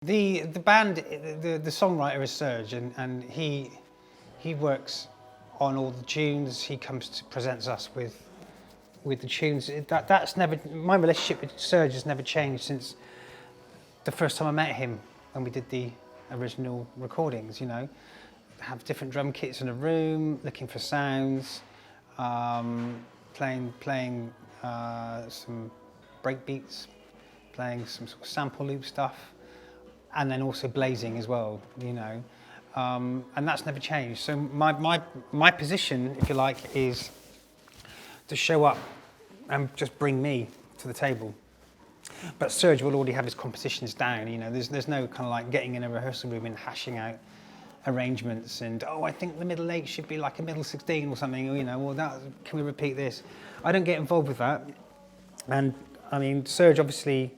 The band, the songwriter is Serge, and he works on all the tunes. He comes to presents us with the tunes. That's never, my relationship with Serge has never changed since the first time I met him when we did the original recordings. You know, have different drum kits in a room, looking for sounds, playing some break beats, playing some sort of sample loop stuff, and then also blazing as well, you know, and that's never changed. So my position, if you like, is to show up and just bring me to the table. But Serge will already have his compositions down, you know, there's no kind of like getting in a rehearsal room and hashing out arrangements and, oh, I think the middle 8 should be like a middle 16 or something, or, you know, well, can we repeat this? I don't get involved with that. And I mean, Serge obviously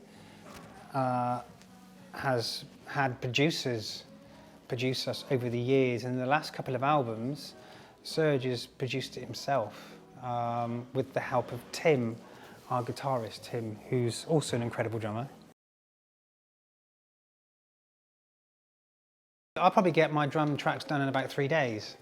has had producers produce us over the years, and the last couple of albums, Serge has produced it himself with the help of Tim, our guitarist, Tim, who's also an incredible drummer. I'll probably get my drum tracks done in about 3 days,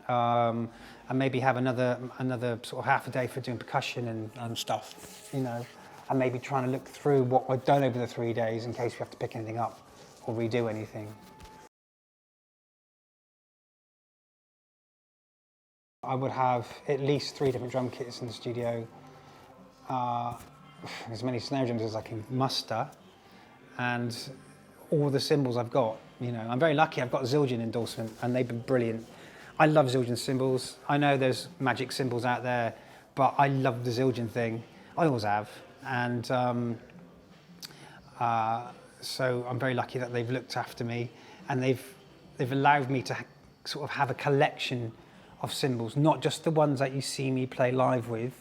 and maybe have another sort of half a day for doing percussion and stuff, you know, and maybe trying to look through what we've done over the 3 days in case we have to pick anything up or redo anything. I would have at least 3 different drum kits in the studio, as many snare drums as I can muster, and all the cymbals I've got. You know, I'm very lucky, I've got a Zildjian endorsement and they've been brilliant. I love Zildjian cymbals. I know there's magic cymbals out there, but I love the Zildjian thing. I always have. And so I'm very lucky that they've looked after me, and they've allowed me to sort of have a collection of cymbals, not just the ones that you see me play live with,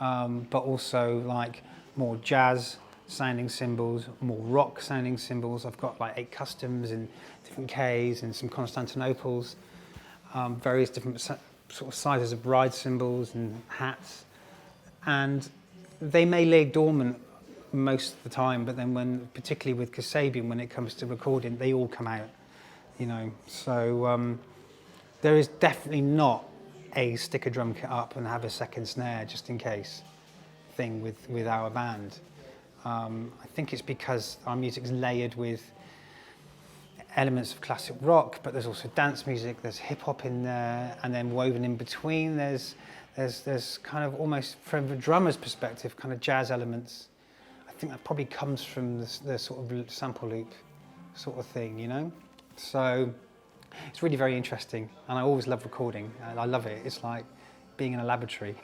but also like more jazz sounding cymbals, more rock sounding cymbals. I've got like 8 customs in different Ks and some Constantinoples, various different sort of sizes of ride cymbals and hats. And they may lay dormant most of the time, but then particularly with Kasabian, when it comes to recording, they all come out, you know. So there is definitely not a stick a drum kit up and have a second snare just in case thing with our band. I think it's because our music's layered with elements of classic rock, but there's also dance music, there's hip hop in there, and then woven in between there's kind of almost, from the drummer's perspective, kind of jazz elements. I think that probably comes from the sort of sample loop sort of thing, you know? So it's really very interesting, and I always love recording, and I love it. It's like being in a laboratory.